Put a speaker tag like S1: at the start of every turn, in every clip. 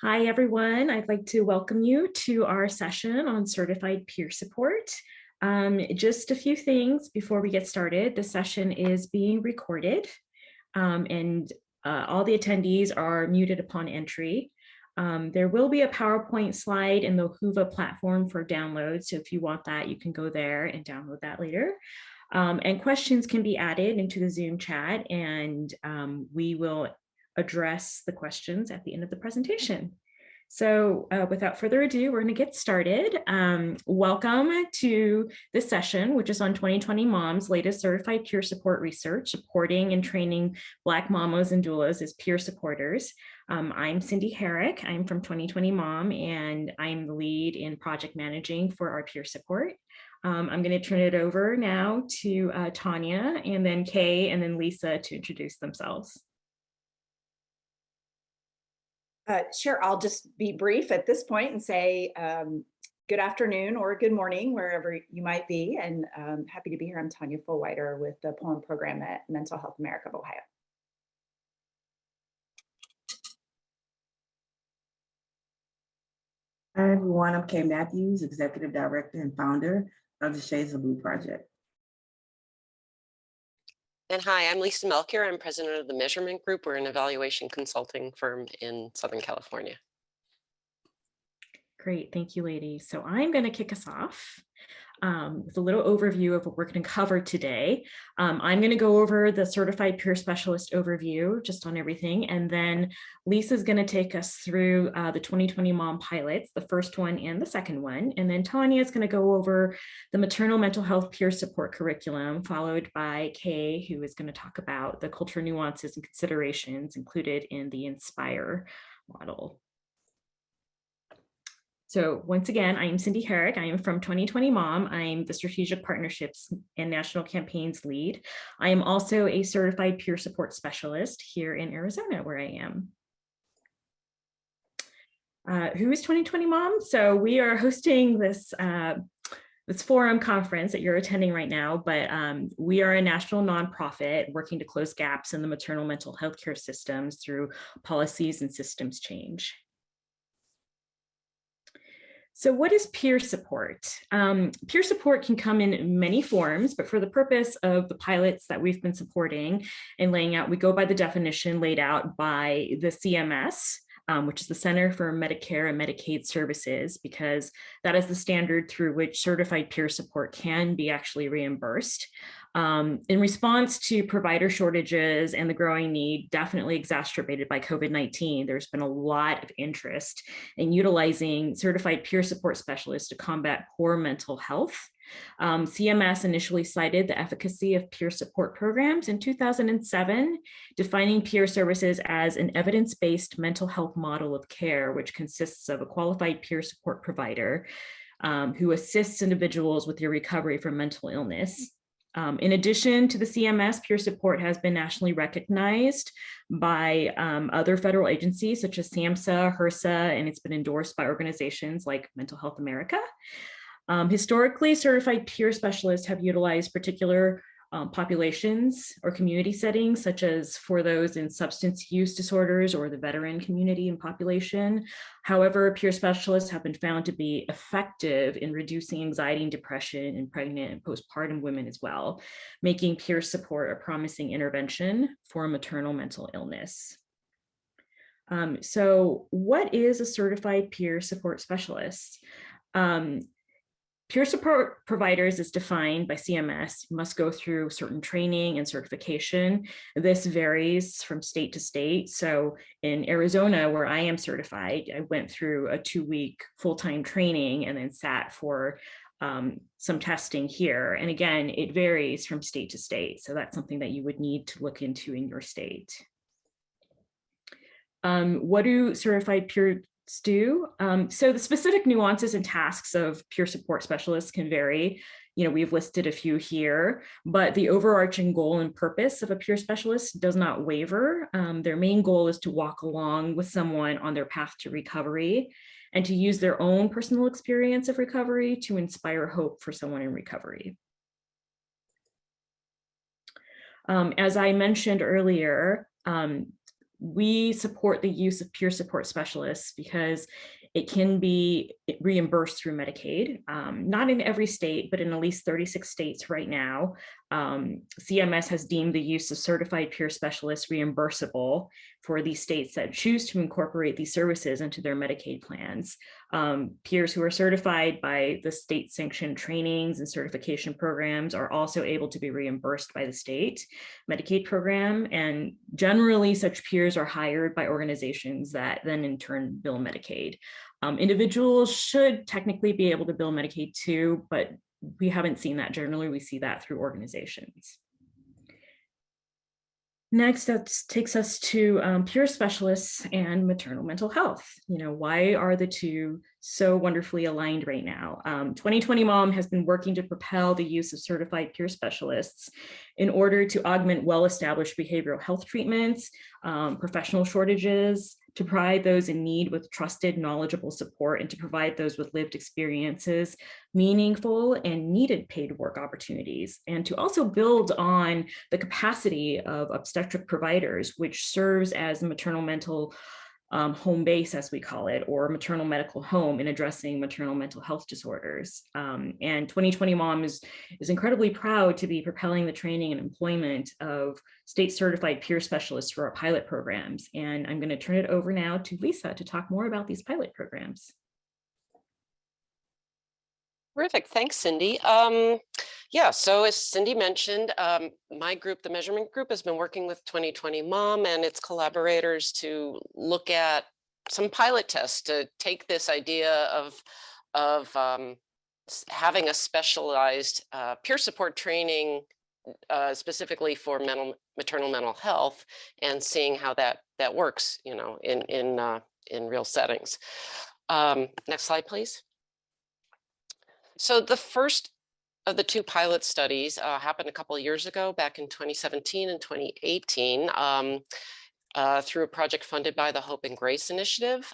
S1: Hi, everyone. I'd like to welcome you to our session on certified peer support. Just a few things before we get started. The session is being recorded and all the attendees are muted upon entry. There will be a PowerPoint slide in the Whova platform for download. So if you want that, you can go there and download that later. And questions can be added into the Zoom chat, and we will address the questions at the end of the presentation. So without further ado, we're going to get started. Welcome to this session, which is on 2020 Moms' latest certified peer support research, supporting and training Black mamas and doulas as peer supporters. I'm Cindy Herrick. I'm from 2020 Mom, and I'm the lead in project managing for our peer support. I'm going to turn it over now to Tanya, and then Kay, and then Lisa to introduce themselves.
S2: Sure, I'll just be brief at this point and say good afternoon or good morning, wherever you might be, and happy to be here. I'm Tanya Fullwider with the Poem Program at Mental Health America of Ohio.
S3: Hi, everyone. I'm Kay Matthews, Executive Director and founder of the Shades of Blue Project.
S4: And hi, I'm Lisa Melchior. I'm president of the Measurement Group. We're an evaluation consulting firm in Southern California.
S1: Great, thank you, ladies. So I'm going to kick us off with a little overview of what we're going to cover today. I'm going to go over the certified peer specialist overview just on everything, and then Lisa's going to take us through the 2020 Mom pilots, the first one and the second one, and then Tanya is going to go over the maternal mental health peer support curriculum, followed by Kay, who is going to talk about the cultural nuances and considerations included in the INSPIRE model. So once again, I am Cindy Herrick. I am from 2020 Mom. I'm the Strategic Partnerships and National Campaigns lead. I am also a certified peer support specialist here in Arizona, where I am. Who is 2020 Mom? So we are hosting this forum conference that you're attending right now, but we are a national nonprofit working to close gaps in the maternal mental health care systems through policies and systems change. So what is peer support? Peer support can come in many forms, but for the purpose of the pilots that we've been supporting and laying out, we go by the definition laid out by the CMS, which is the Center for Medicare and Medicaid Services, because that is the standard through which certified peer support can be actually reimbursed. In response to provider shortages and the growing need, definitely exacerbated by COVID-19, there's been a lot of interest in utilizing certified peer support specialists to combat poor mental health. CMS initially cited the efficacy of peer support programs in 2007, defining peer services as an evidence-based mental health model of care, which consists of a qualified peer support provider who assists individuals with their recovery from mental illness. In addition to the CMS, peer support has been nationally recognized by other federal agencies such as SAMHSA, HRSA, and it's been endorsed by organizations like Mental Health America. Historically, certified peer specialists have utilized particular populations or community settings, such as for those in substance use disorders or the veteran community and population. However, peer specialists have been found to be effective in reducing anxiety and depression in pregnant and postpartum women as well, making peer support a promising intervention for maternal mental illness. So what is a certified peer support specialist? Peer support providers is defined by CMS, must go through certain training and certification. This varies from state to state. So in Arizona, where I am certified, I went through a 2-week full-time training and then sat for some testing here. And again, it varies from state to state. So that's something that you would need to look into in your state. What do certified peer do? So the specific nuances and tasks of peer support specialists can vary. You know, we've listed a few here, but the overarching goal and purpose of a peer specialist does not waver. Their main goal is to walk along with someone on their path to recovery and to use their own personal experience of recovery to inspire hope for someone in recovery. As I mentioned earlier, we support the use of peer support specialists because it can be reimbursed through Medicaid, not in every state, but in at least 36 states right now. CMS has deemed the use of certified peer specialists reimbursable for these states that choose to incorporate these services into their Medicaid plans. Peers who are certified by the state sanctioned trainings and certification programs are also able to be reimbursed by the state Medicaid program. And generally such peers are hired by organizations that then in turn bill Medicaid. Individuals should technically be able to bill Medicaid too, but we haven't seen that generally. We see that through organizations. Next, that takes us to peer specialists and maternal mental health. Why are the two so wonderfully aligned right now? 2020 Mom has been working to propel the use of certified peer specialists in order to augment well-established behavioral health treatments, professional shortages, to provide those in need with trusted, knowledgeable support, and to provide those with lived experiences, meaningful and needed paid work opportunities, and to also build on the capacity of obstetric providers, which serves as a maternal mental home base, as we call it, or maternal medical home in addressing maternal mental health disorders. And 2020 Mom is incredibly proud to be propelling the training and employment of state certified peer specialists for our pilot programs. And I'm going to turn it over now to Lisa to talk more about these pilot programs.
S4: Terrific. Thanks, Cindy. Yeah, so as Cindy mentioned, my group, the measurement group, has been working with 2020 Mom and its collaborators to look at some pilot tests to take this idea of having a specialized peer support training specifically for maternal mental health and seeing how that works, in real settings. Next slide, please. So the first of the two pilot studies happened a couple of years ago, back in 2017 and 2018, through a project funded by the Hope and Grace Initiative.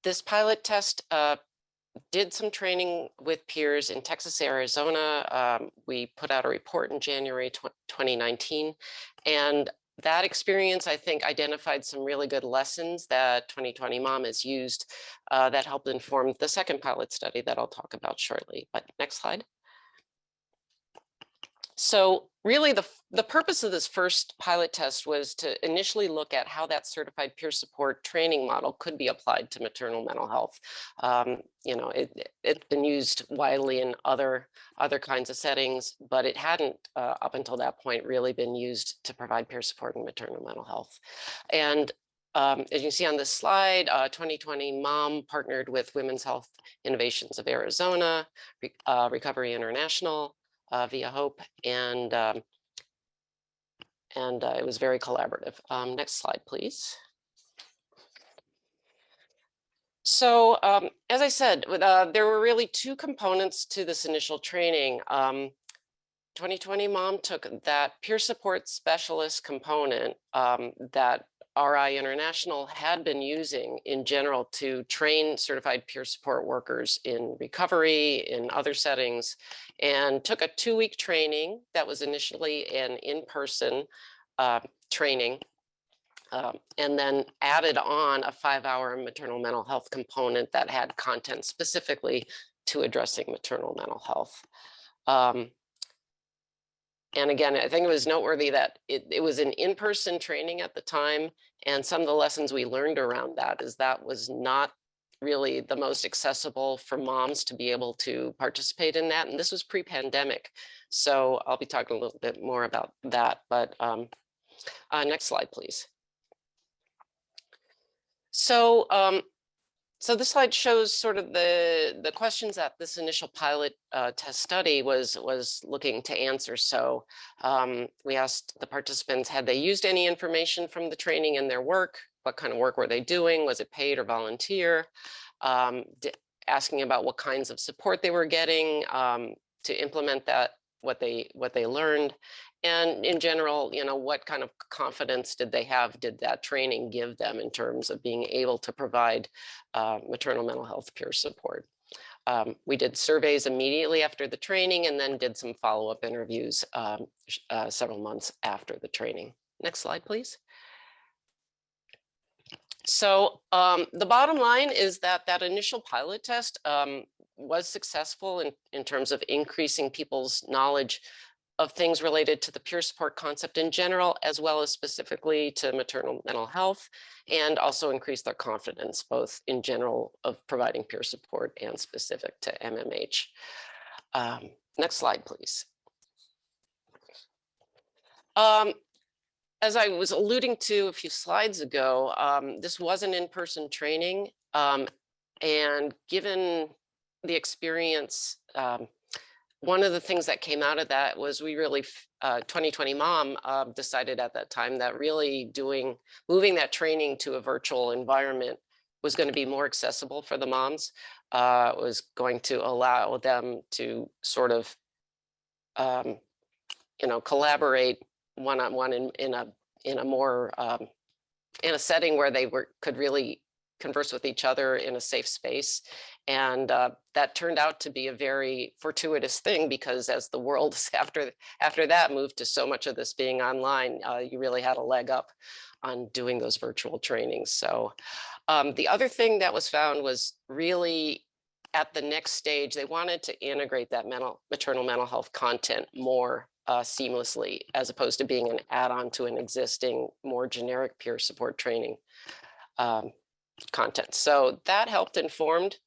S4: This pilot test did some training with peers in Texas, Arizona. We put out a report in January 2019, and that experience, I think, identified some really good lessons that 2020 Mom has used that helped inform the second pilot study that I'll talk about shortly. But next slide. So really the purpose of this first pilot test was to initially look at how that certified peer support training model could be applied to maternal mental health. It's been used widely in other kinds of settings, but it hadn't up until that point really been used to provide peer support in maternal mental health. And as you can see on this slide, 2020 Mom partnered with Women's Health Innovations of Arizona, Recovery International, via Hope, and it was very collaborative. Next slide, please. So as I said, there were really two components to this initial training. 2020 Mom took that peer support specialist component that RI International had been using in general to train certified peer support workers in recovery, in other settings, and took a 2-week training that was initially an in-person training, and then added on a 5-hour maternal mental health component that had content specifically to addressing maternal mental health. And again, I think it was noteworthy that it was an in-person training at the time. And some of the lessons we learned around that is that was not really the most accessible for moms to be able to participate in that. And this was pre-pandemic. So I'll be talking a little bit more about that. But next slide, please. So this slide shows sort of the questions that this initial pilot test study was looking to answer. So we asked the participants, had they used any information from the training in their work? What kind of work were they doing? Was it paid or volunteer? Asking about what kinds of support they were getting to implement what they learned. And in general, what kind of confidence did they have? Did that training give them in terms of being able to provide maternal mental health peer support? We did surveys immediately after the training and then did some follow-up interviews several months after the training. Next slide, please. So the bottom line is that that initial pilot test was successful in terms of increasing people's knowledge of things related to the peer support concept in general, as well as specifically to maternal mental health, and also increase their confidence, both in general of providing peer support and specific to MMH. Next slide, please. As I was alluding to a few slides ago, this was an in-person training, and given the experience, one of the things that came out of that was we really, 2020 Mom decided at that time that really moving that training to a virtual environment was going to be more accessible for the moms, was going to allow them to sort of, collaborate one-on-one in a more in a setting where they could really converse with each other in a safe space. And that turned out to be a very fortuitous thing, because as the world after that moved to so much of this being online, you really had a leg up on doing those virtual trainings. So the other thing that was found was really at the next stage, they wanted to integrate that maternal mental health content more seamlessly, as opposed to being an add-on to an existing more generic peer support training content. So that helped informed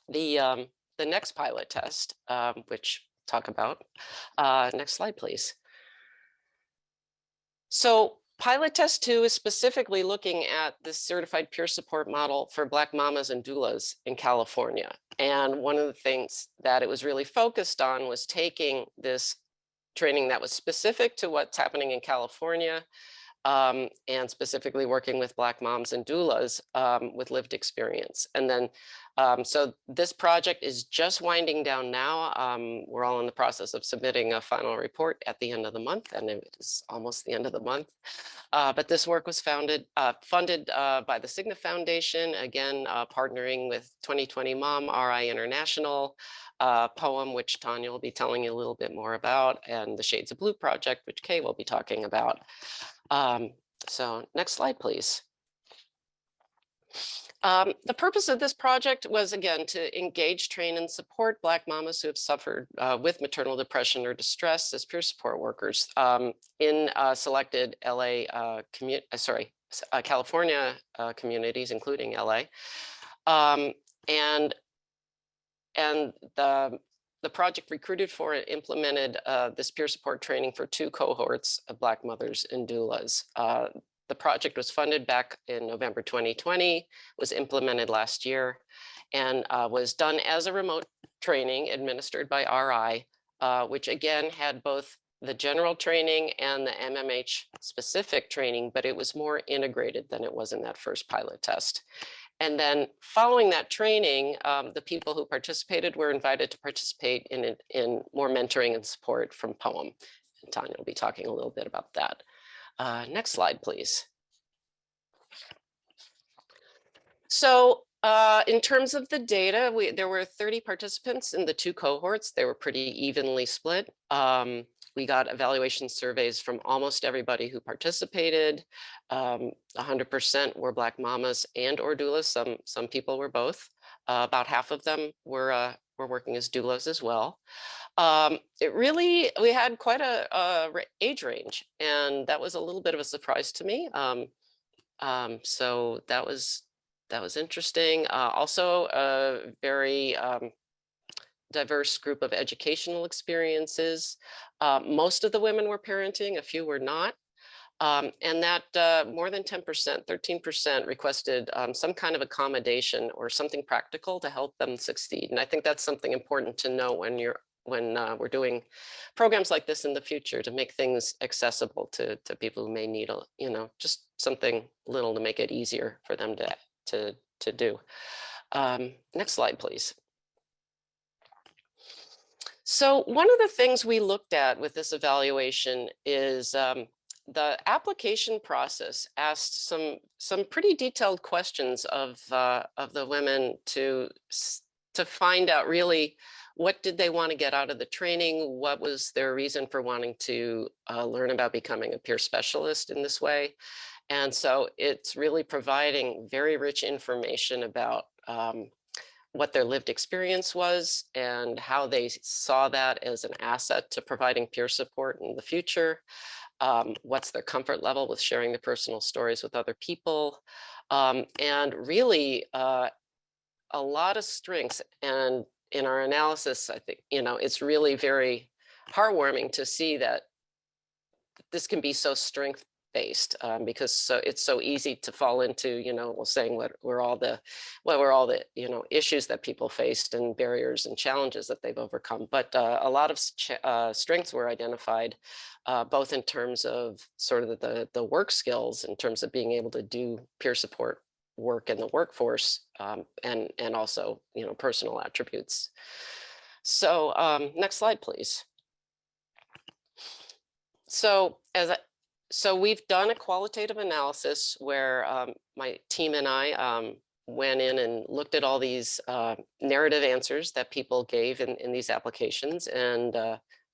S4: the next pilot test, which talk about. Next slide, please. So pilot test 2 is specifically looking at the certified peer support model for Black mamas and doulas in California. And one of the things that it was really focused on was taking this training that was specific to what's happening in California, and specifically working with Black moms and doulas with lived experience. And then, so this project is just winding down now. We're all in the process of submitting a final report at the end of the month, and it is almost the end of the month. But this work was funded by the Cigna Foundation, again, partnering with 2020 Mom, RI International, Poem, which Tanya will be telling you a little bit more about, and the Shades of Blue project, which Kay will be talking about. So next slide, please. The purpose of this project was, again, to engage, train, and support Black mamas who have suffered with maternal depression or distress as peer support workers in selected California communities, including LA. And the project recruited for and implemented this peer support training for 2 cohorts of Black mothers and doulas. The project was funded back in November 2020, was implemented last year, and was done as a remote training administered by RI, which again had both the general training and the MMH specific training, but it was more integrated than it was in that first pilot test. And then following that training, the people who participated were invited to participate in more mentoring and support from Poem. And Tanya will be talking a little bit about that. Next slide, please. So in terms of the data, there were 30 participants in the 2 cohorts. They were pretty evenly split. We got evaluation surveys from almost everybody who participated. 100% were Black mamas and or doulas. Some people were both. About half of them were working as doulas as well. We had quite a age range, and that was a little bit of a surprise to me. So that was interesting. Also a very diverse group of educational experiences. Most of the women were parenting, a few were not. And that more than 10%, 13% requested some kind of accommodation or something practical to help them succeed. And I think that's something important to know when we're doing programs like this in the future, to make things accessible to people who may need just something little to make it easier for them to do. Next slide, please. So one of the things we looked at with this evaluation is the application process asked some pretty detailed questions of the women to find out really what did they want to get out of the training, what was their reason for wanting to learn about becoming a peer specialist in this way, And so it's really providing very rich information about what their lived experience was and how they saw that as an asset to providing peer support in the future. What's their comfort level with sharing their personal stories with other people, and really a lot of strengths. And in our analysis, I think, it's really very heartwarming to see that this can be so strength based, because it's so easy to fall into, saying what were all the issues that people faced and barriers and challenges that they've overcome. But a lot of strengths were identified, both in terms of sort of the work skills, in terms of being able to do peer support work in the workforce, and also personal attributes. So next slide, please. So we've done a qualitative analysis where my team and I went in and looked at all these narrative answers that people gave in these applications, and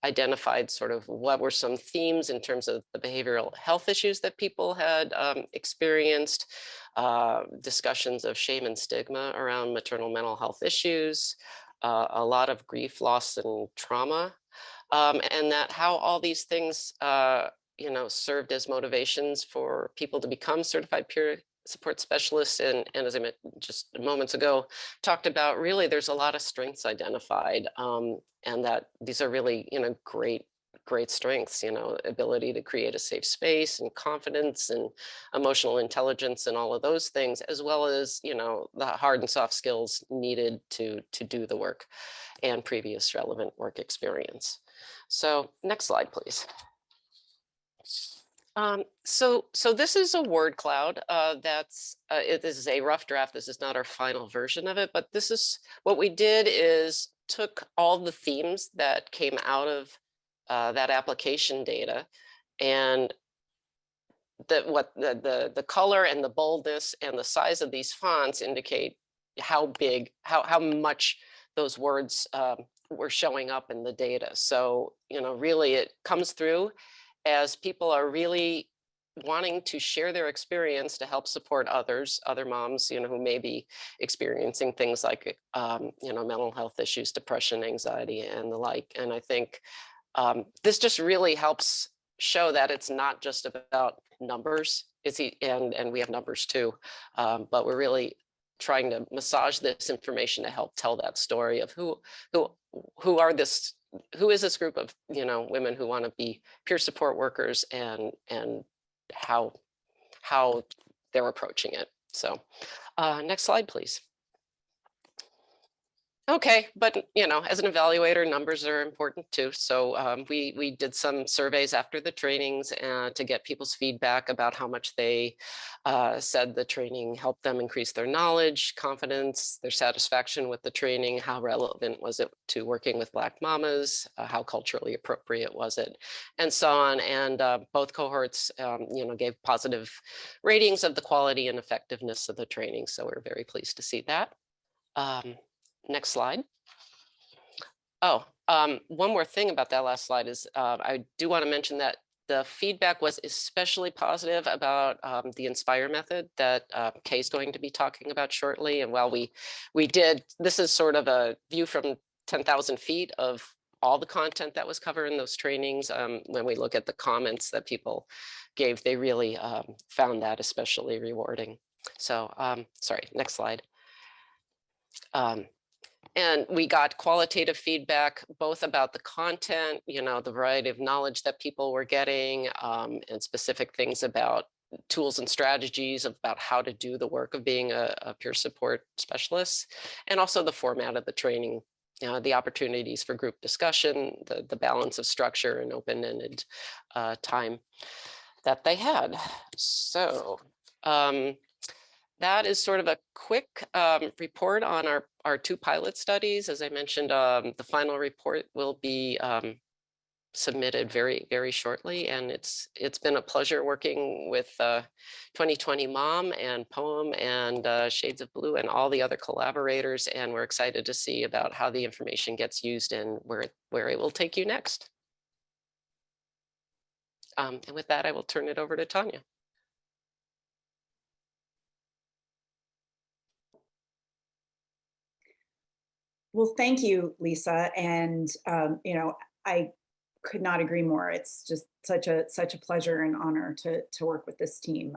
S4: identified sort of what were some themes in terms of the behavioral health issues that people had experienced, discussions of shame and stigma around maternal mental health issues, a lot of grief, loss, and trauma. And that how all these things, served as motivations for people to become certified peer support specialists. And as I mentioned just moments ago, talked about really there's a lot of strengths identified, and that these are really, great strengths, ability to create a safe space and confidence and emotional intelligence and all of those things, as well as, the hard and soft skills needed to do the work and previous relevant work experience. So next slide, please. So this is a word cloud. This is a rough draft. This is not our final version of it, but this is what we did is took all the themes that came out of that application data, and the color and the boldness and the size of these fonts indicate how big, how much those words were showing up in the data. So, really it comes through as people are really wanting to share their experience to help support other moms, who may be experiencing things like, mental health issues, depression, anxiety, and the like. And I think this just really helps show that it's not just about numbers. And we have numbers too, but we're really trying to massage this information to help tell that story of who is this group of women who want to be peer support workers, and how they're approaching it. So next slide, please. Okay, but as an evaluator, numbers are important too. So we did some surveys after the trainings to get people's feedback about how much they said the training helped them increase their knowledge, confidence, their satisfaction with the training, how relevant was it to working with Black mamas, how culturally appropriate was it, and so on. And both cohorts, gave positive ratings of the quality and effectiveness of the training. So we're very pleased to see that. Next slide. Oh, one more thing about that last slide is I do want to mention that the feedback was especially positive about the Inspire method that Kay is going to be talking about shortly. And while we did, this is sort of a view from 10,000 feet of all the content that was covered in those trainings. When we look at the comments that people gave, they really found that especially rewarding. So sorry, next slide. And we got qualitative feedback, both about the content, the variety of knowledge that people were getting, and specific things about tools and strategies about how to do the work of being a peer support specialist, and also the format of the training, the opportunities for group discussion, the balance of structure and open-ended time that they had. So that is sort of a quick report on our two pilot studies. As I mentioned, the final report will be submitted very, very shortly. And it's been a pleasure working with 2020 Mom and Poem and Shades of Blue and all the other collaborators. And we're excited to see about how the information gets used and where it will take you next. And with that, I will turn it over to Tanya.
S2: Well, thank you, Lisa. And, I could not agree more. It's just such a pleasure and honor to work with this team.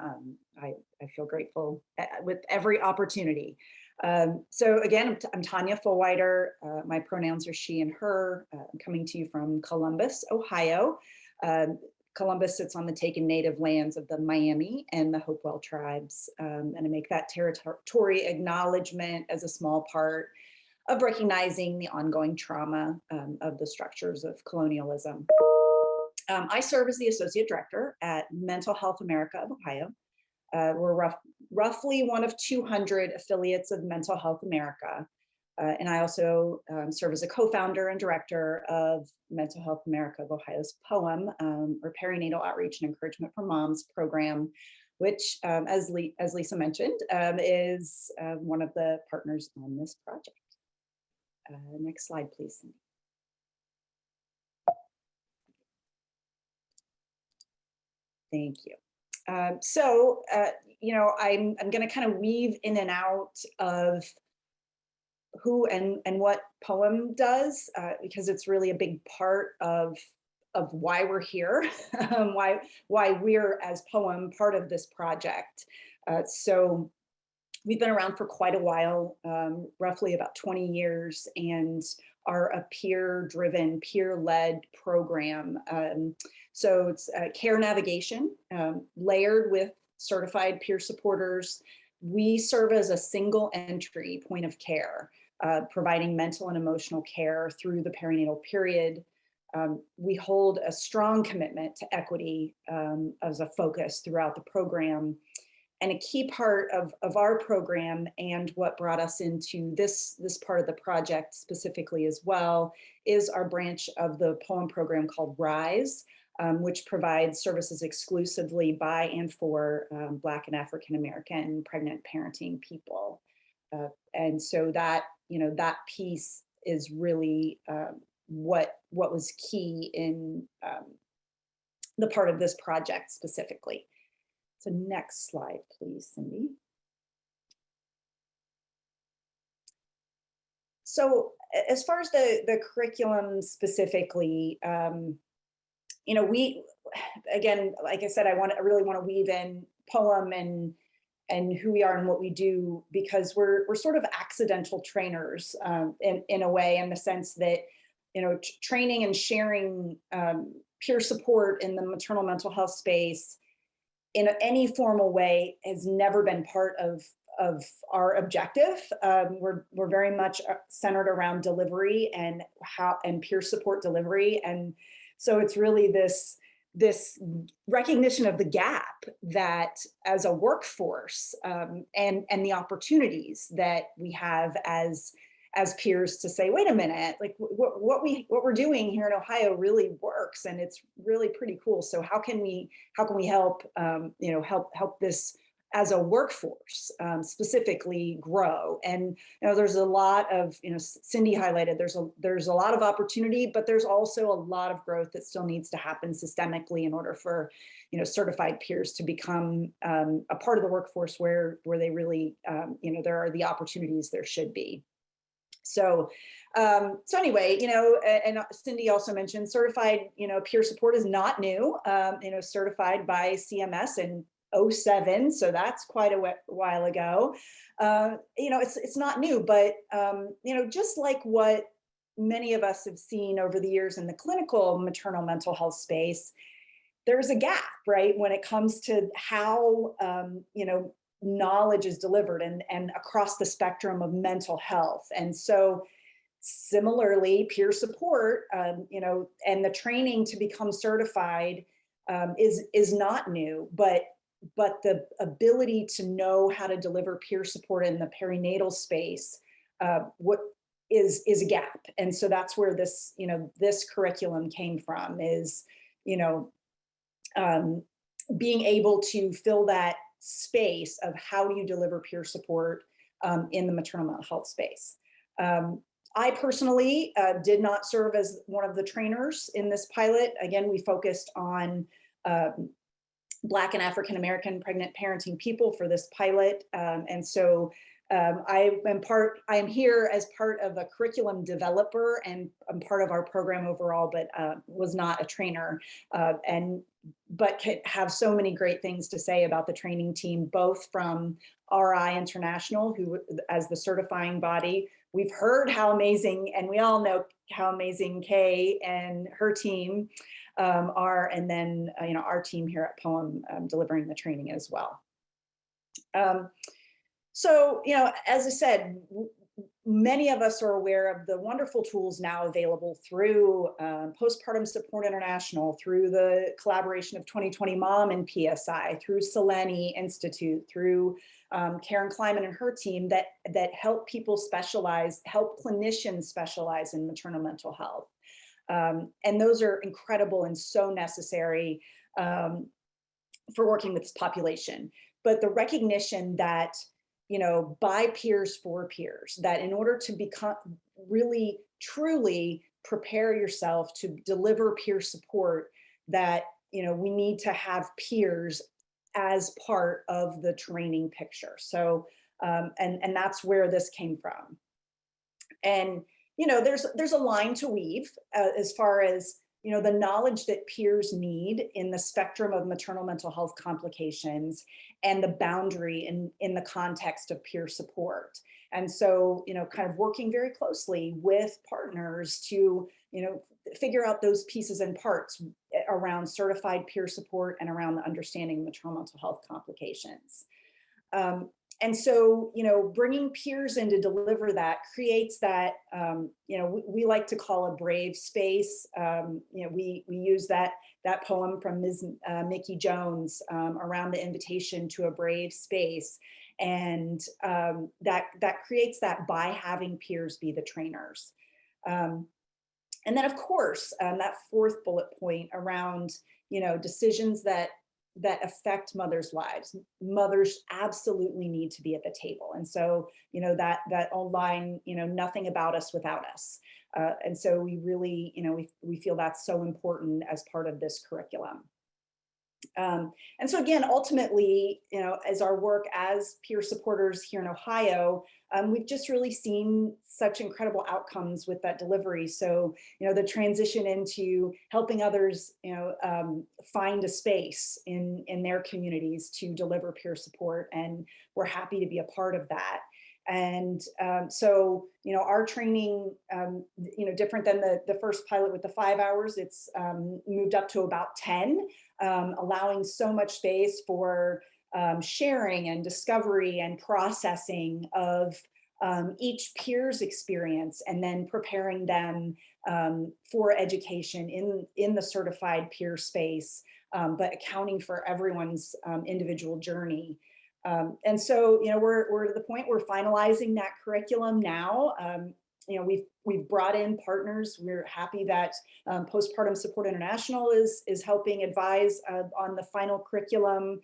S2: I feel grateful with every opportunity. So again, I'm Tanya Fullwider. My pronouns are she and her. I'm coming to you from Columbus, Ohio. Columbus sits on the taken native lands of the Miami and the Hopewell tribes. And I make that territory acknowledgement as a small part of recognizing the ongoing trauma of the structures of colonialism. I serve as the Associate Director at Mental Health America of Ohio. We're roughly one of 200 affiliates of Mental Health America. And I also serve as a co-founder and director of Mental Health America of Ohio's POEM, or Perinatal Outreach and Encouragement for Moms program, which, as Lisa mentioned, is one of the partners on this project. Next slide, please. Thank you. So, I'm going to kind of weave in and out of who and what POEM does, because it's really a big part of why we're here, why we're as POEM part of this project. So we've been around for quite a while, roughly about 20 years, and are a peer-driven, peer-led program. So it's care navigation, layered with certified peer supporters. We serve as a single entry point of care, providing mental and emotional care through the perinatal period. We hold a strong commitment to equity as a focus throughout the program. And a key part of our program, and what brought us into this part of the project specifically as well, is our branch of the POEM program called RISE, which provides services exclusively by and for Black and African American pregnant parenting people. And so that, that piece is really what was key in the part of this project specifically. So next slide, please, Cindy. So as far as the curriculum specifically, we, again, like I said, I really want to weave in POEM and who we are and what we do, because we're sort of accidental trainers in a way, in the sense that, training and sharing peer support in the maternal mental health space in any formal way has never been part of our objective. We're very much centered around delivery and peer support delivery. And so it's really this recognition of the gap that as a workforce, and the opportunities that we have as peers to say, wait a minute, like what we're doing here in Ohio really works, and it's really pretty cool. So how can we help help this as a workforce specifically grow? And there's a lot of, Cindy highlighted, there's a lot of opportunity, but there's also a lot of growth that still needs to happen systemically in order for certified peers to become a part of the workforce where they really there are the opportunities there should be. So anyway, and Cindy also mentioned certified, peer support is not new, certified by CMS in 2007. So that's quite a while ago. It's not new, but, just like what many of us have seen over the years in the clinical maternal mental health space, there's a gap, right? When it comes to how, knowledge is delivered and across the spectrum of mental health. And so similarly, peer support, and the training to become certified is not new, but the ability to know how to deliver peer support in the perinatal space, what is a gap. And so that's where this, this curriculum came from, is, being able to fill that space of how do you deliver peer support in the maternal mental health space. I personally did not serve as one of the trainers in this pilot. Again, we focused on Black and African American pregnant parenting people for this pilot. And so I am here as part of a curriculum developer, and I'm part of our program overall, but was not a trainer, but can have so many great things to say about the training team, both from RI International, who as the certifying body, we've heard how amazing, and we all know how amazing Kay and her team are, and then our team here at Poem delivering the training as well. So, as I said, many of us are aware of the wonderful tools now available through Postpartum Support International, through the collaboration of 2020 Mom and PSI, through Selene Institute, through Karen Kleiman and her team that help people specialize, help clinicians specialize in maternal mental health. And those are incredible and so necessary for working with this population. But the recognition that by peers for peers, that in order to become really, truly prepare yourself to deliver peer support, that, we need to have peers as part of the training picture. So, and that's where this came from. And, there's a line to weave as far as, the knowledge that peers need in the spectrum of maternal mental health complications and the boundary in the context of peer support. And so, kind of working very closely with partners to, figure out those pieces and parts around certified peer support and around the understanding of maternal mental health complications. And so, bringing peers in to deliver that creates that, we like to call a brave space. We use that poem from Ms. Mickey Jones around the invitation to a brave space. And that creates that by having peers be the trainers. And then, of course, that fourth bullet point around, decisions that affect mothers' lives. Mothers absolutely need to be at the table. And so, that old line, nothing about us without us. And so we really, we feel that's so important as part of this curriculum. And so again, ultimately, as our work as peer supporters here in Ohio, we've just really seen such incredible outcomes with that delivery. So, the transition into helping others, find a space in their communities to deliver peer support. And we're happy to be a part of that. And so, our training, different than the first pilot with the 5 hours, it's moved up to about 10, allowing so much space for sharing and discovery and processing of each peer's experience, and then preparing them for education in the certified peer space, but accounting for everyone's individual journey. And so, we're to the point we're finalizing that curriculum now. We've brought in partners. We're happy that Postpartum Support International is helping advise on the final curriculum.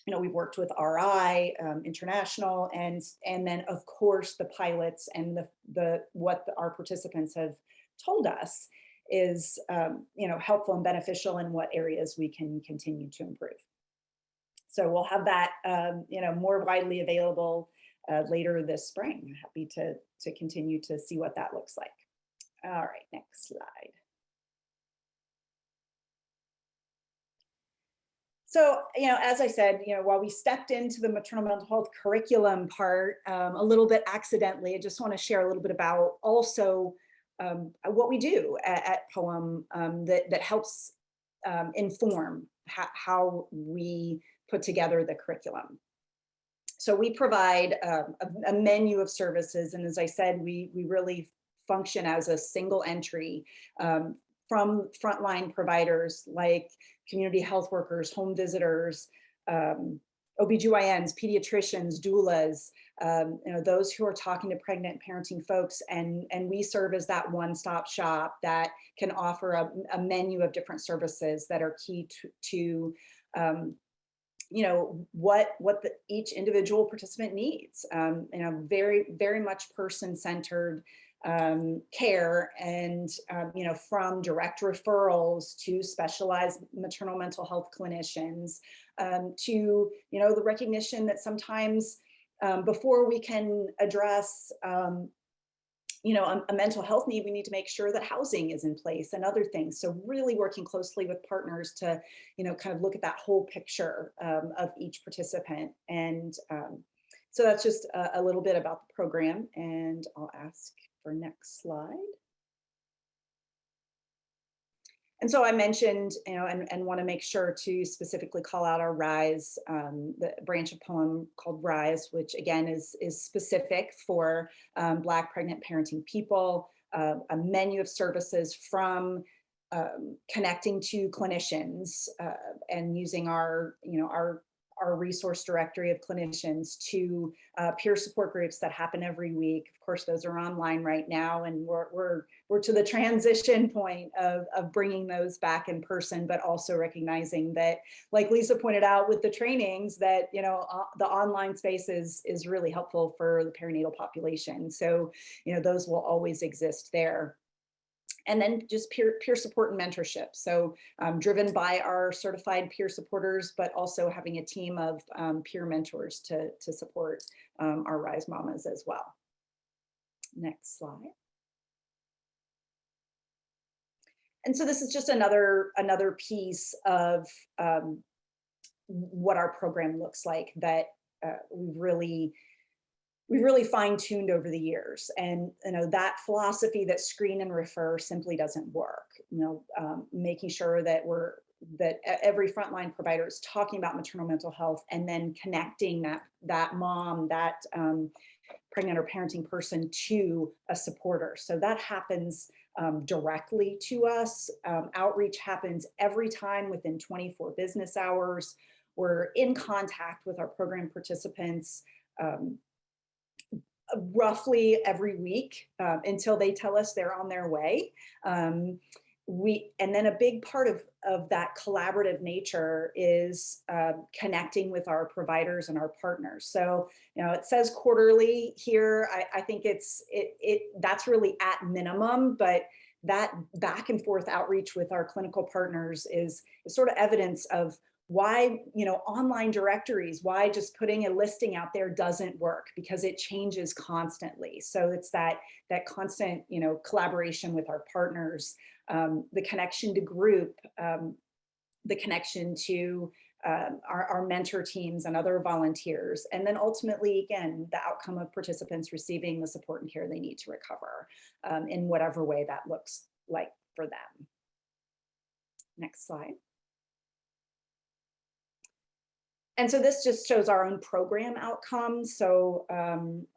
S2: We've worked with RI International, and then of course the pilots and what our participants have told us is helpful and beneficial in what areas we can continue to improve. So we'll have that, more widely available later this spring. I'm happy to continue to see what that looks like. All right, next slide. So, as I said, while we stepped into the maternal mental health curriculum part a little bit accidentally, I just want to share a little bit about also what we do at Poem that helps inform how we put together the curriculum. So we provide a menu of services, and as I said, we really function as a single entry from frontline providers like community health workers, home visitors, OBGYNs, pediatricians, doulas, those who are talking to pregnant parenting folks, and we serve as that one-stop shop that can offer a menu of different services that are key to what each individual participant needs. Very, very much person-centered care, and from direct referrals to specialized maternal mental health clinicians, to the recognition that sometimes before we can address you know, a mental health need, we need to make sure that housing is in place and other things. So really working closely with partners to, you know, kind of look at that whole picture of each participant. And so that's just a little bit about the program. And I'll ask for next slide. And so I mentioned, you know, and want to make sure to specifically call out our RISE, the branch of poem called RISE, which again is specific for Black pregnant parenting people, a menu of services from connecting to clinicians and using our, you know, our resource directory of clinicians to peer support groups that happen every week. Of course, those are online right now, and we're to the transition point of bringing those back in person, but also recognizing that, like Lisa pointed out with the trainings, that, you know, the online space is really helpful for the perinatal population. So, you know, those will always exist there. And then just peer support and mentorship. So driven by our certified peer supporters, but also having a team of peer mentors to support our RISE mamas as well. Next slide. And so this is just another piece of what our program looks like that we've really fine-tuned over the years. And, you know, that philosophy that screen and refer simply doesn't work. You know, making sure that that every frontline provider is talking about maternal mental health and then connecting that mom, that pregnant or parenting person to a supporter. So that happens directly to us. Outreach happens every time within 24 business hours. We're in contact with our program participants roughly every week until they tell us they're on their way. And then a big part of that collaborative nature is connecting with our providers and our partners. So, you know, it says quarterly here. I think that's really at minimum, but that back and forth outreach with our clinical partners is sort of evidence of why, you know, online directories, why just putting a listing out there doesn't work, because it changes constantly. So it's that constant, you know, collaboration with our partners, the connection to group, the connection to our mentor teams and other volunteers, and then ultimately, again, the outcome of participants receiving the support and care they need to recover in whatever way that looks like for them. Next slide. And so this just shows our own program outcomes. So on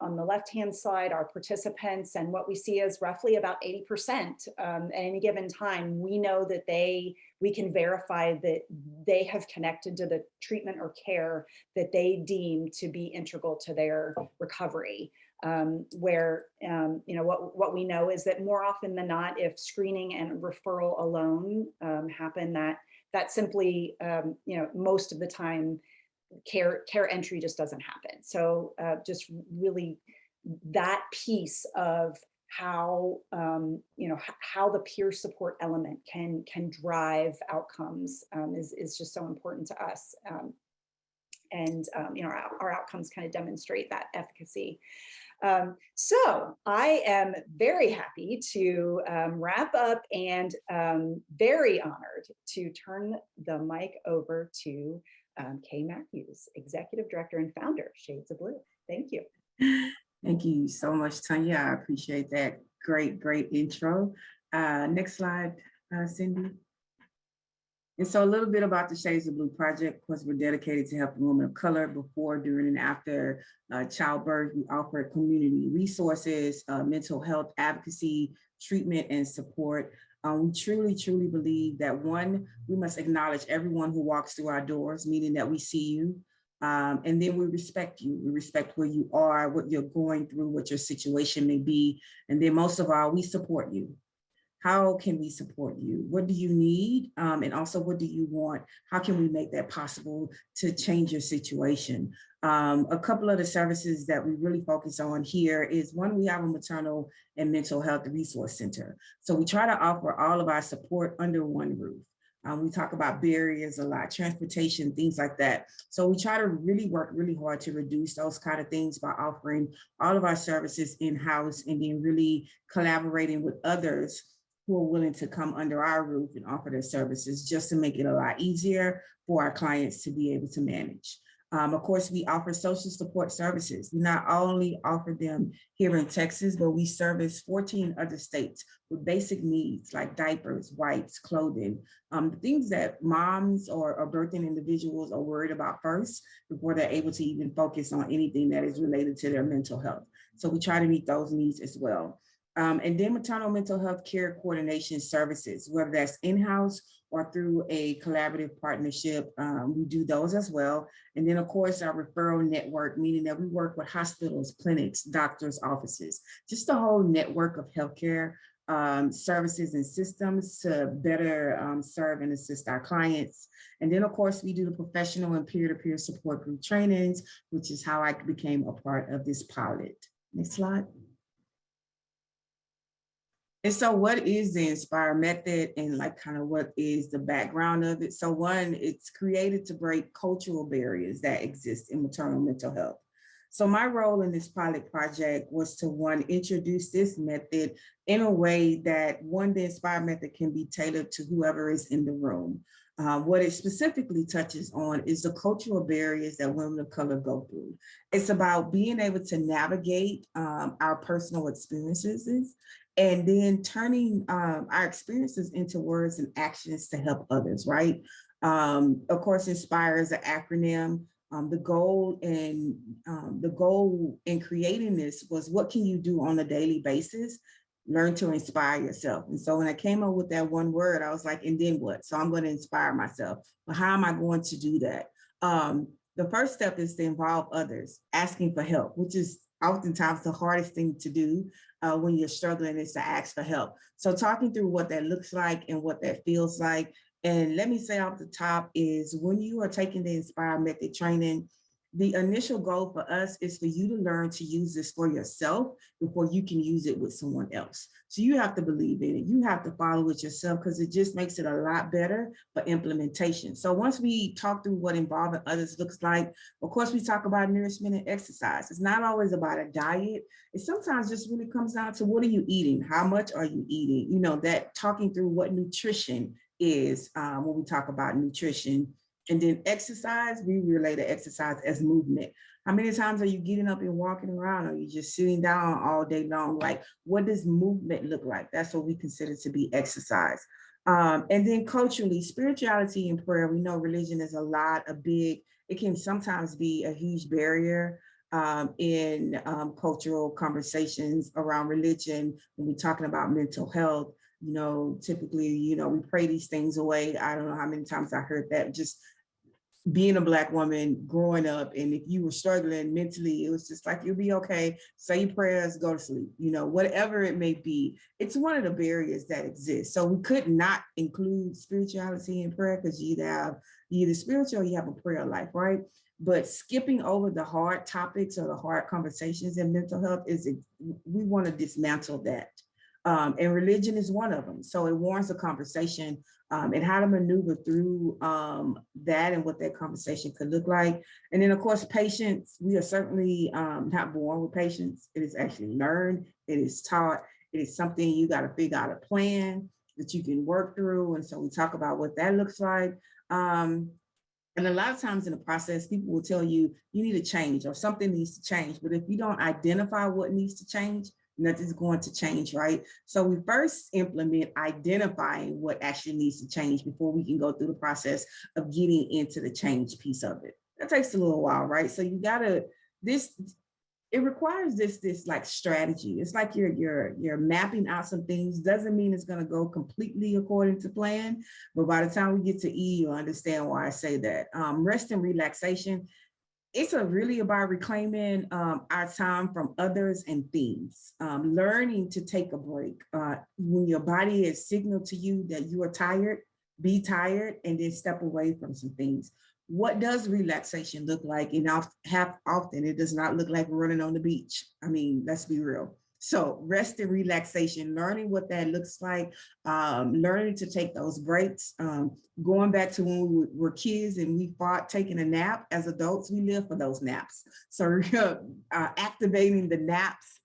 S2: the left-hand side, our participants, and what we see is roughly about 80% at any given time. We know that we can verify that they have connected to the treatment or care that they deem to be integral to their recovery. Where, you know, what we know is that more often than not, if screening and referral alone happen, that simply, you know, most of the time, care entry just doesn't happen. So just really that piece of how, you know, how the peer support element can drive outcomes is just so important to us. And, you know, our outcomes kind of demonstrate that efficacy. So I am very happy to wrap up and very honored to turn the mic over to Kay Matthews, Executive Director and Founder, Shades of Blue. Thank you.
S3: Thank you so much, Tanya. I appreciate that. Great intro. Next slide, Cindy. And so a little bit about the Shades of Blue project. Of course, we're dedicated to helping women of color before, during, and after childbirth. We offer community resources, mental health advocacy, treatment, and support. We truly believe that, one, we must acknowledge everyone who walks through our doors, meaning that we see you. And then we respect you. We respect where you are, what you're going through, what your situation may be. And then most of all, we support you. How can we support you? What do you need? And also, what do you want? How can we make that possible to change your situation? A couple of the services that we really focus on here is, one, we have a maternal and mental health resource center. So we try to offer all of our support under one roof. We talk about barriers a lot, transportation, things like that. So we try to really work really hard to reduce those kind of things by offering all of our services in-house and then really collaborating with others who are willing to come under our roof and offer their services just to make it a lot easier for our clients to be able to manage. Of course, we offer social support services. We not only offer them here in Texas, but we service 14 other states with basic needs like diapers, wipes, clothing, things that moms or birthing individuals are worried about first before they're able to even focus on anything that is related to their mental health. So we try to meet those needs as well. And then maternal mental health care coordination services, whether that's in-house or through a collaborative partnership, we do those as well. And then of course, our referral network, meaning that we work with hospitals, clinics, doctors' offices, just the whole network of healthcare services and systems to better serve and assist our clients. And then of course, we do the professional and peer-to-peer support group trainings, which is how I became a part of this pilot. Next slide. And so what is the Inspire method and like kind of what is the background of it? So one, it's created to break cultural barriers that exist in maternal mental health. So my role in this pilot project was to one, introduce this method in a way that one, the Inspire method can be tailored to whoever is in the room. What it specifically touches on is the cultural barriers that women of color go through. It's about being able to navigate our personal experiences and then turning our experiences into words and actions to help others, right? Of course, Inspire is an acronym. The goal in creating this was, what can you do on a daily basis? Learn to inspire yourself. And so when I came up with that one word, I was like, and then what? So I'm going to inspire myself. But how am I going to do that? The first step is to involve others, asking for help, which is oftentimes the hardest thing to do when you're struggling, is to ask for help. So talking through what that looks like and what that feels like. And let me say off the top is, when you are taking the Inspire Method training, the initial goal for us is for you to learn to use this for yourself before you can use it with someone else. So you have to believe in it. You have to follow it yourself, because it just makes it a lot better for implementation. So once we talk through what involving others looks like, of course, we talk about nourishment and exercise. It's not always about a diet. It sometimes just really comes down to, what are you eating? How much are you eating? You know, that talking through what nutrition is when we talk about nutrition. And then exercise, we relate to exercise as movement. How many times are you getting up and walking around? Or are you just sitting down all day long? Like, what does movement look like? That's what we consider to be exercise. And then culturally, spirituality and prayer, we know religion is it can sometimes be a huge barrier in cultural conversations around religion when we're talking about mental health. You know, typically, you know, we pray these things away. I don't know how many times I heard that, just being a Black woman growing up. And if you were struggling mentally, it was just like, you'll be okay, say your prayers, go to sleep, you know, whatever it may be. It's one of the barriers that exists. So we could not include spirituality in prayer, because you either spiritual or you have a prayer life, right? But skipping over the hard topics or the hard conversations in mental health we want to dismantle that. And religion is one of them. So it warrants a conversation and how to maneuver through that and what that conversation could look like. And then of course, patience, we are certainly not born with patience. It is actually learned, it is taught, it is something you got to figure out a plan that you can work through. And so we talk about what that looks like. And a lot of times in the process, people will tell you, you need to change or something needs to change. But if you don't identify what needs to change, nothing's going to change, right? So we first implement identifying what actually needs to change before we can go through the process of getting into the change piece of it. That takes a little while, right? So you gotta, it requires this like strategy. It's like you're mapping out some things. Doesn't mean it's gonna go completely according to plan, but by the time we get to E, you'll understand why I say that. Rest and relaxation. It's really about reclaiming our time from others and things, learning to take a break. When your body has signaled to you that you are tired, be tired, and then step away from some things. What does relaxation look like? And often it does not look like running on the beach. I mean, let's be real. So rest and relaxation, learning what that looks like, learning to take those breaks, going back to when we were kids and we fought taking a nap. As adults, we live for those naps. So activating the naps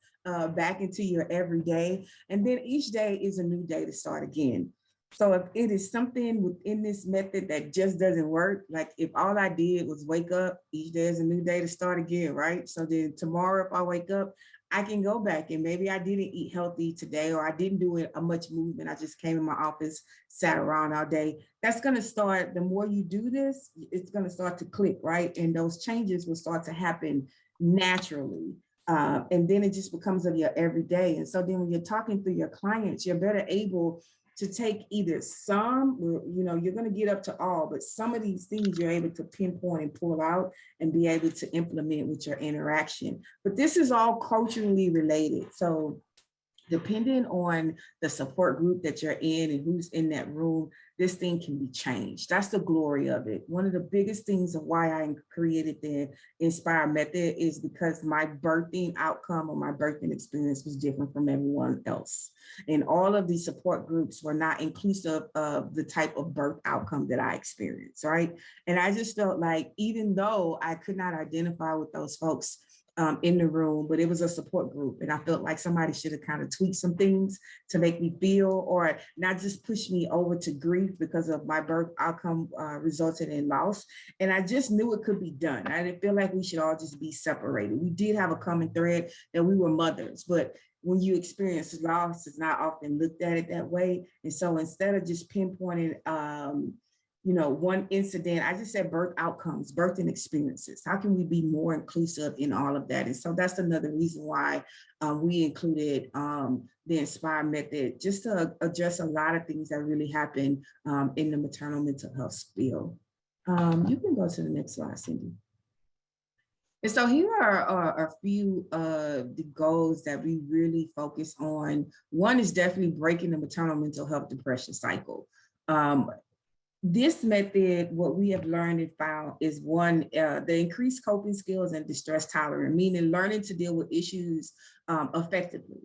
S3: back into your everyday. And then each day is a new day to start again. So if it is something within this method that just doesn't work, like if all I did was wake up, each day is a new day to start again, right? So then tomorrow, if I wake up, I can go back and maybe I didn't eat healthy today, or I didn't do a much movement. I just came in my office, sat around all day. That's going to start, the more you do this, it's going to start to click, right? And those changes will start to happen naturally. And then it just becomes of your everyday. And so then when you're talking through your clients, you're better able to take either some, you know, you're going to get up to all, but some of these things you're able to pinpoint and pull out and be able to implement with your interaction. But this is all culturally related. So depending on the support group that you're in and who's in that room, this thing can be changed. That's the glory of it. One of the biggest things of why I created the Inspire Method is because my birthing outcome or my birthing experience was different from everyone else. And all of these support groups were not inclusive of the type of birth outcome that I experienced, right? And I just felt like, even though I could not identify with those folks in the room, but it was a support group. And I felt like somebody should have kind of tweaked some things to make me feel, or not just push me over to grief because of my birth outcome resulted in loss. And I just knew it could be done. I didn't feel like we should all just be separated. We did have a common thread that we were mothers, but when you experience loss, it's not often looked at it that way. And so instead of just pinpointing, you know, one incident, I just said birth outcomes, birthing experiences. How can we be more inclusive in all of that? And so that's another reason why we included the Inspire Method, just to address a lot of things that really happen in the maternal mental health field. You can go to the next slide, Cindy. And so here are a few of the goals that we really focus on. One is definitely breaking the maternal mental health depression cycle. This method, what we have learned and found is one, the increased coping skills and distress tolerance, meaning learning to deal with issues effectively.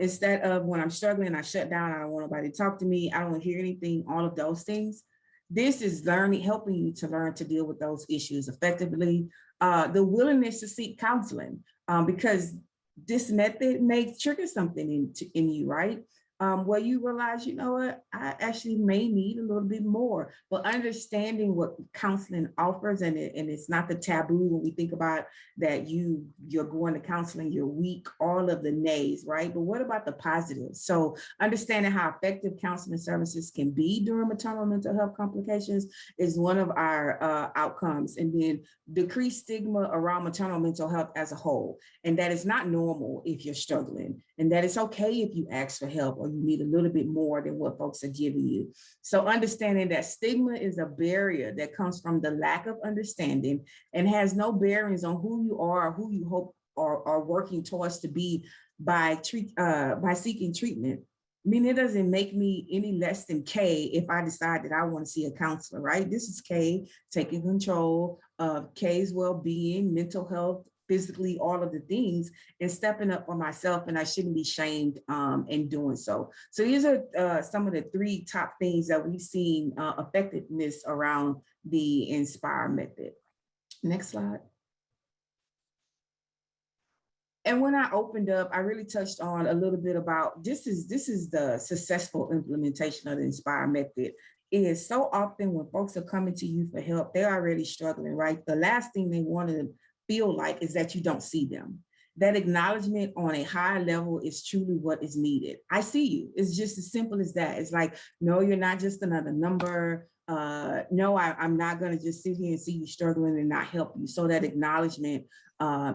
S3: Instead of when I'm struggling, I shut down, I don't want nobody to talk to me, I don't want to hear anything, all of those things. This is learning, helping you to learn to deal with those issues effectively. The willingness to seek counseling, because this method may trigger something in you, right? Where you realize, you know what, I actually may need a little bit more, but understanding what counseling offers, and it's not the taboo when we think about that you're going to counseling, you're weak, all of the nays, right? But what about the positives? So understanding how effective counseling services can be during maternal mental health complications is one of our outcomes. And then decrease stigma around maternal mental health as a whole, and that is not normal if you're struggling, and that it's okay if you ask for help or you need a little bit more than what folks are giving you. So understanding that stigma is a barrier that comes from the lack of understanding and has no bearings on who you are or who you hope are working towards to be by seeking treatment. I mean, it doesn't make me any less than K if I decide that I want to see a counselor, right? This is K taking control of K's well-being, mental health, physically, all of the things, and stepping up for myself, and I shouldn't be shamed in doing so. So these are some of the 3 top things that we've seen effectiveness around the Inspire Method. Next slide. And when I opened up, I really touched on a little bit about this is the successful implementation of the Inspire Method. It is so often when folks are coming to you for help, they're already struggling, right? The last thing they want to feel like is that you don't see them. That acknowledgement on a higher level is truly what is needed. I see you. It's just as simple as that. It's like, no, you're not just another number. No, I'm not going to just sit here and see you struggling and not help you. So that acknowledgement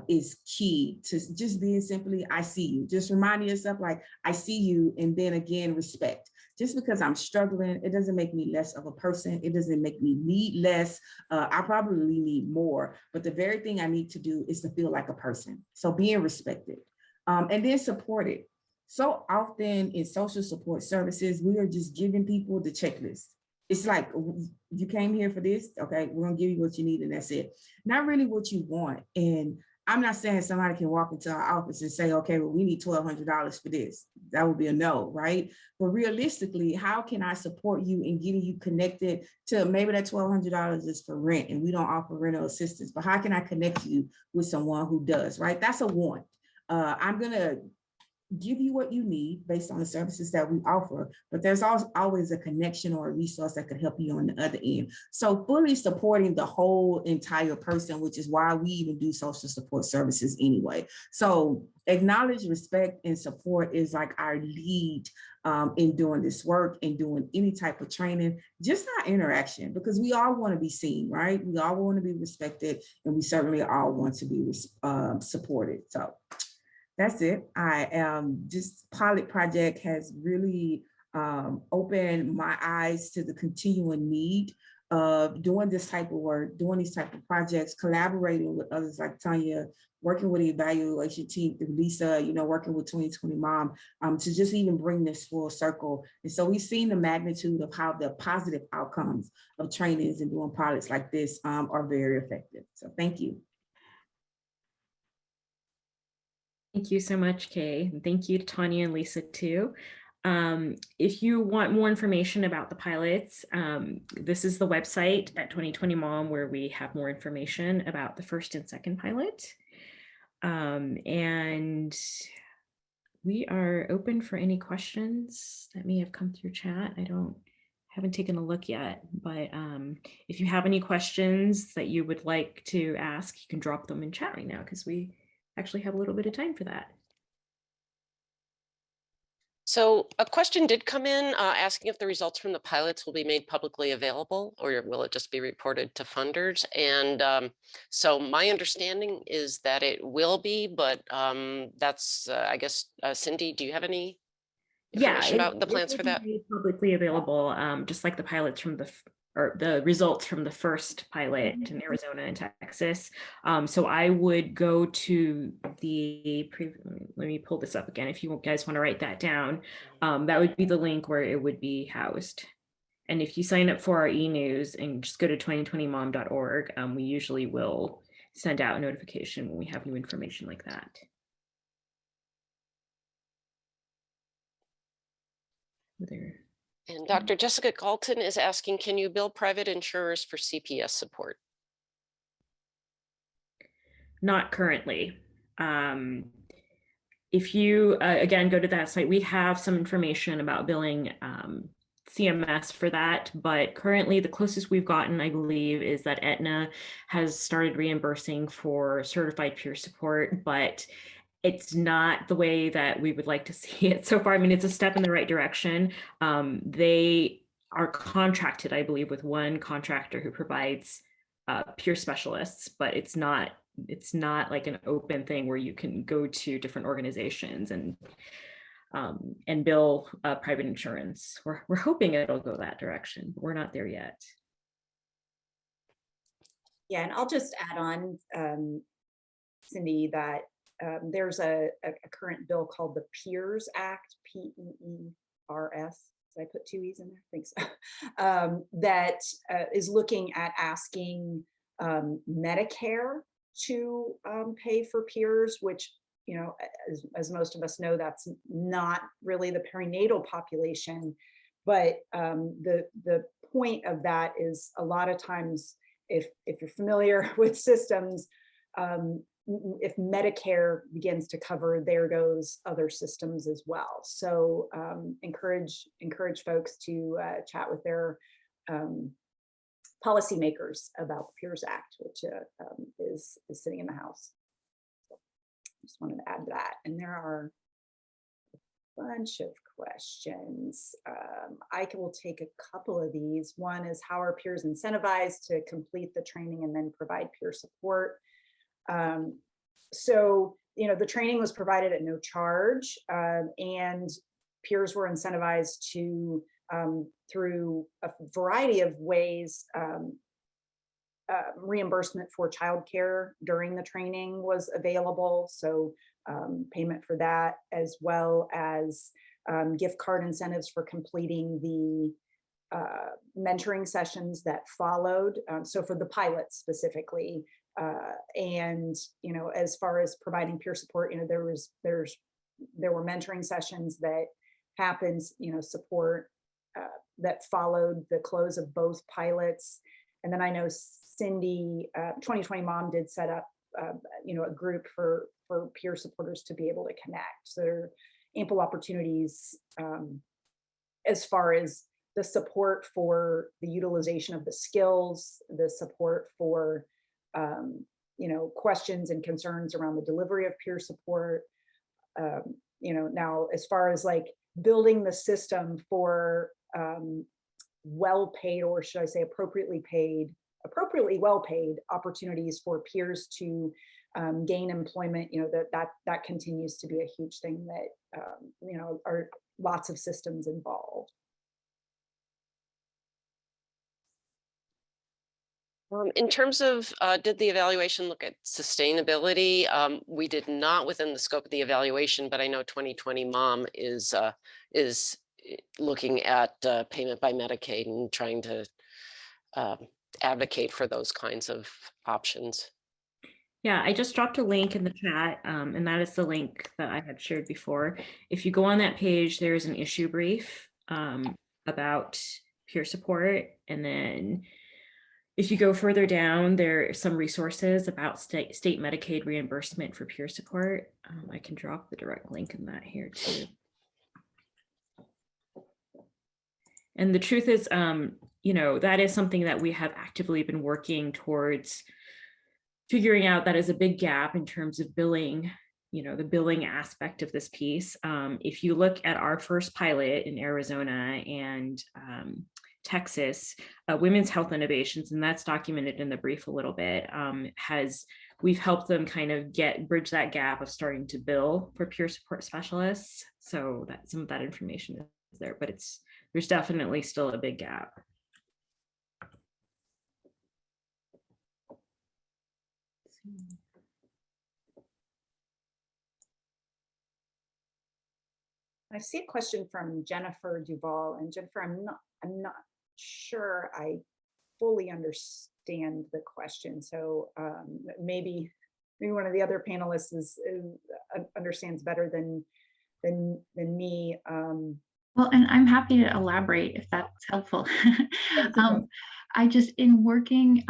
S3: is key to just being simply, I see you. Just reminding yourself, like, I see you. And then again, respect. Just because I'm struggling, it doesn't make me less of a person. It doesn't make me need less. I probably need more. But the very thing I need to do is to feel like a person. So being respected and then supported. So often in social support services, we are just giving people the checklist. It's like, you came here for this. Okay, we're going to give you what you need and that's it. Not really what you want. And I'm not saying somebody can walk into our office and say, okay, well, we need $1,200 for this. That would be a no, right? But realistically, how can I support you in getting you connected to, maybe that $1,200 is for rent and we don't offer rental assistance, but how can I connect you with someone who does, right? That's a want. I'm gonna give you what you need based on the services that we offer, but there's always a connection or a resource that could help you on the other end. So fully supporting the whole entire person, which is why we even do social support services anyway. So acknowledge, respect, and support is like our lead in doing this work and doing any type of training, just our interaction, because we all want to be seen, right? We all want to be respected, and we certainly all want to be supported. So that's it. This pilot project has really opened my eyes to the continuing need of doing this type of work, doing these type of projects, collaborating with others like Tanya, working with the evaluation team, Lisa, working with 2020 Mom, to just even bring this full circle. And so we've seen the magnitude of how the positive outcomes of trainings and doing pilots like this are very effective. So thank you.
S1: Thank you so much, Kay. And thank you to Tanya and Lisa too. If you want more information about the pilots, this is the website at 2020 Mom where we have more information about the first and second pilot. And we are open for any questions that may have come through chat. Haven't taken a look yet, but if you have any questions that you would like to ask, you can drop them in chat right now because we actually have a little bit of time for that.
S4: So a question did come in asking if the results from the pilots will be made publicly available, or will it just be reported to funders? And so my understanding is that it will be, but that's, I guess, Cindy, do you have any information about the plans for that?
S1: Made publicly available, just like the pilots from the results from the first pilot in Arizona and Texas. So I would go to let me pull this up again. If you guys want to write that down, that would be the link where it would be housed. And if you sign up for our e-news and just go to 2020mom.org, we usually will send out a notification when we have new information like that. There.
S4: And Dr. Jessica Galton is asking, can you bill private insurers for CPS support?
S1: Not currently. If you, again, go to that site, we have some information about billing CMS for that, but currently the closest we've gotten, I believe, is that Aetna has started reimbursing for certified peer support, but it's not the way that we would like to see it so far. I mean, it's a step in the right direction. They are contracted, I believe, with one contractor who provides peer specialists, but it's not like an open thing where you can go to different organizations and bill private insurance. We're hoping it'll go that direction, but we're not there yet.
S2: Yeah, and I'll just add on, Cindy, that there's a current bill called the PEERS Act, PEERS. Did I put two E's in there? I think so. That is looking at asking Medicare to pay for peers, which, as most of us know, that's not really the perinatal population. But the point of that is a lot of times, if you're familiar with systems, if Medicare begins to cover, there goes other systems as well. So encourage folks to chat with their policymakers about the PEERS Act, which is sitting in the House. So just wanted to add that. And there are a bunch of questions. I will take a couple of these. One is, how are peers incentivized to complete the training and then provide peer support? So, the training was provided at no charge, and peers were incentivized to, through a variety of ways, reimbursement for childcare during the training was available. So payment for that, as well as gift card incentives for completing mentoring sessions that followed. So for the pilots specifically, and as far as providing peer support, there were mentoring sessions that happened, support that followed the close of both pilots. And then I know Cindy, 2020 Mom did set up, a group for peer supporters to be able to connect. So there are ample opportunities as far as the support for the utilization of the skills, the support for, questions and concerns around the delivery of peer support. Now as far as like building the system for well-paid, or should I say appropriately well-paid opportunities for peers to gain employment, that continues to be a huge thing that, are lots of systems involved.
S4: In terms of, did the evaluation look at sustainability? We did not within the scope of the evaluation, but I know 2020 Mom is looking at payment by Medicaid and trying to advocate for those kinds of options.
S1: Yeah, I just dropped a link in the chat, and that is the link that I had shared before. If you go on that page, there is an issue brief about peer support. And then if you go further down, there are some resources about state Medicaid reimbursement for peer support. I can drop the direct link in that here too. And the truth is, that is something that we have actively been working towards figuring out. That is a big gap in terms of billing, the billing aspect of this piece. If you look at our first pilot in Arizona and Texas, Women's Health Innovations, and that's documented in the brief a little bit, we've helped them kind of bridge that gap of starting to bill for peer support specialists. So that some of that information is there, but there's definitely still a big gap.
S2: I see a question from Jennifer Duval, and Jennifer, I'm not sure I fully understand the question. So maybe one of the other panelists understands better than me.
S5: Well, and I'm happy to elaborate if that's helpful. I just, in working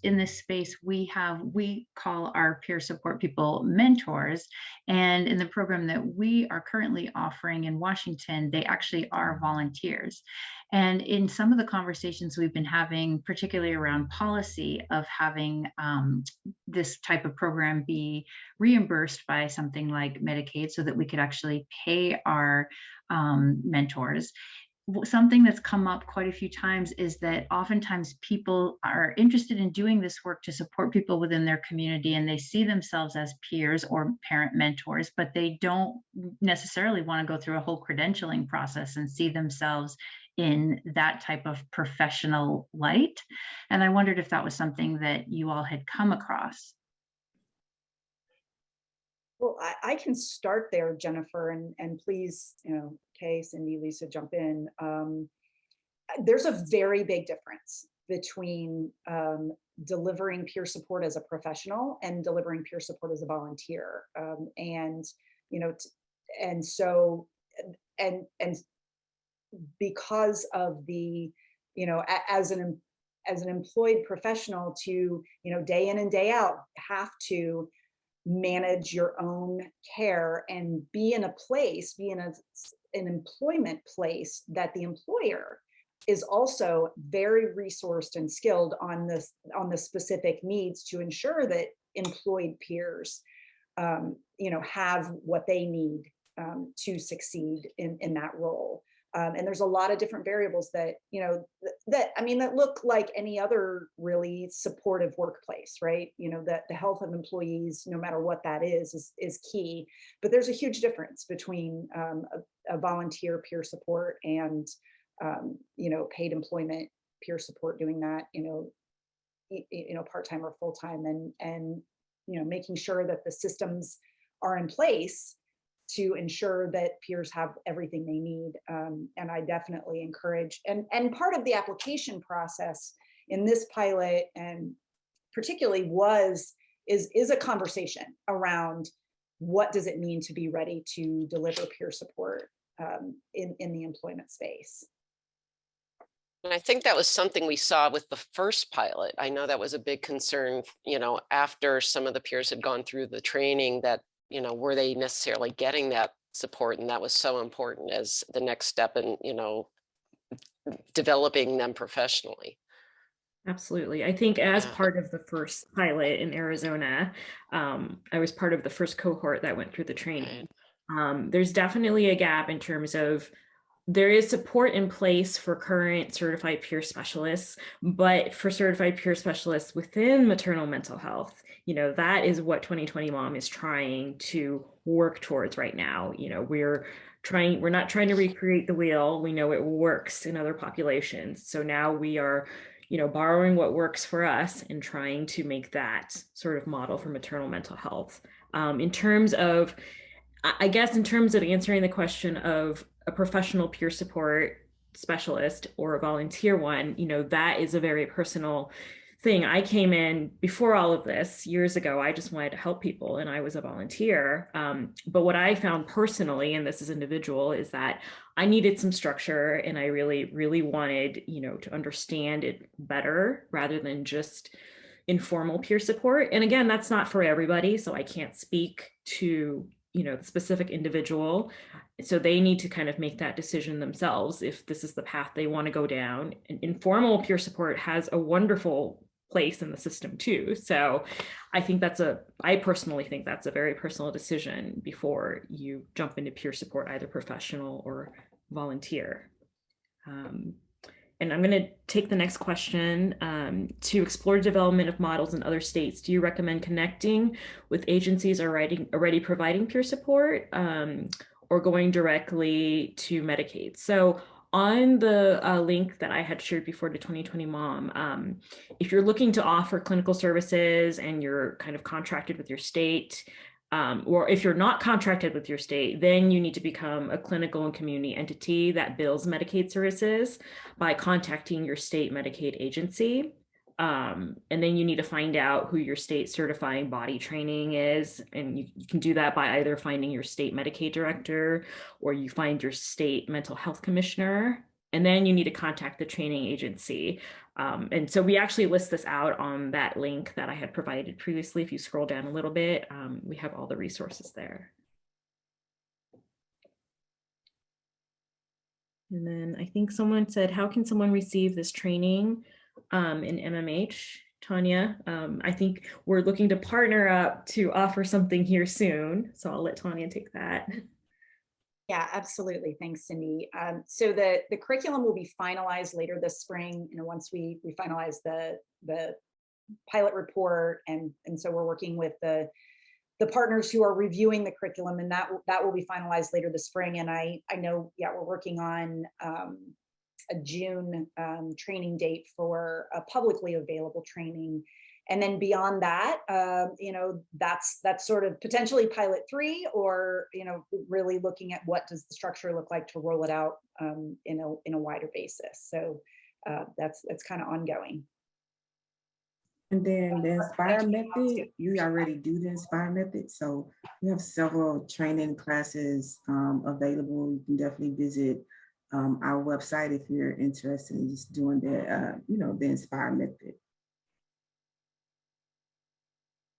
S5: in this space, we call our peer support people mentors. And in the program that we are currently offering in Washington, they actually are volunteers. And in some of the conversations we've been having, particularly around policy of having this type of program be reimbursed by something like Medicaid so that we could actually pay our mentors. Something that's come up quite a few times is that oftentimes people are interested in doing this work to support people within their community, and they see themselves as peers or parent mentors, but they don't necessarily want to go through a whole credentialing process and see themselves in that type of professional light. And I wondered if that was something that you all had come across.
S2: Well, I can start there, Jennifer, and please, Kay, Cindy, Lisa, jump in. There's a very big difference between delivering peer support as a professional and delivering peer support as a volunteer. And because of the, as an employed professional to, day in and day out, have to manage your own care and be in an employment place that the employer is also very resourced and skilled on the specific needs to ensure that employed peers have what they need to succeed in that role. And there's a lot of different variables that, that look like any other really supportive workplace, right? That the health of employees, no matter what that is key. But there's a huge difference between a volunteer peer support and, paid employment peer support, doing that, part-time or full-time, and making sure that the systems are in place to ensure that peers have everything they need. And I definitely encourage, and part of the application process in this pilot, and particularly is a conversation around what does it mean to be ready to deliver peer support in the employment space.
S4: And I think that was something we saw with the first pilot. I know that was a big concern, after some of the peers had gone through the training, that, were they necessarily getting that support? And that was so important as the next step in, developing them professionally.
S1: Absolutely. I think as part of the first pilot in Arizona, I was part of the first cohort that went through the training. There's definitely a gap in terms of there is support in place for current certified peer specialists, but for certified peer specialists within maternal mental health, that is what 2020 Mom is trying to work towards right now. We're not trying to recreate the wheel. We know it works in other populations. So now we are, borrowing what works for us and trying to make that sort of model for maternal mental health. In terms of answering the question of a professional peer support specialist or a volunteer one, that is a very personal thing. I came in before all of this years ago. I just wanted to help people and I was a volunteer. But what I found personally, and this is individual, is that I needed some structure and I really, really wanted, to understand it better rather than just informal peer support. And again, that's not for everybody. So I can't speak to the specific individual. So they need to kind of make that decision themselves if this is the path they want to go down. And informal peer support has a wonderful place in the system too. So I personally think that's a very personal decision before you jump into peer support, either professional or volunteer. And I'm going to take the next question. To explore development of models in other states, do you recommend connecting with agencies already providing peer support or going directly to Medicaid? So on the link that I had shared before to 2020 Mom, if you're looking to offer clinical services and you're kind of contracted with your state, or if you're not contracted with your state, then you need to become a clinical and community entity that bills Medicaid services by contacting your state Medicaid agency. And then you need to find out who your state certifying body training is. And you can do that by either finding your state Medicaid director or you find your state mental health commissioner. And then you need to contact the training agency. And so we actually list this out on that link that I had provided previously. If you scroll down a little bit, we have all the resources there. And then I think someone said, how can someone receive this training in MMH? Tanya, I think we're looking to partner up to offer something here soon. So I'll let Tanya take that.
S2: Yeah, absolutely. Thanks, Cindy. So the curriculum will be finalized later this spring. Once we finalize the pilot report, and so we're working with the partners who are reviewing the curriculum, and that will be finalized later this spring. And I know, we're working on a June training date for a publicly available training. And then beyond that, that's sort of potentially pilot 3, or really looking at what does the structure look like to roll it out in a wider basis. So that's kind of ongoing.
S3: And then the Inspire method, you already do the Inspire method. So we have several training classes available. You can definitely visit our website if you're interested in just doing the Inspire method.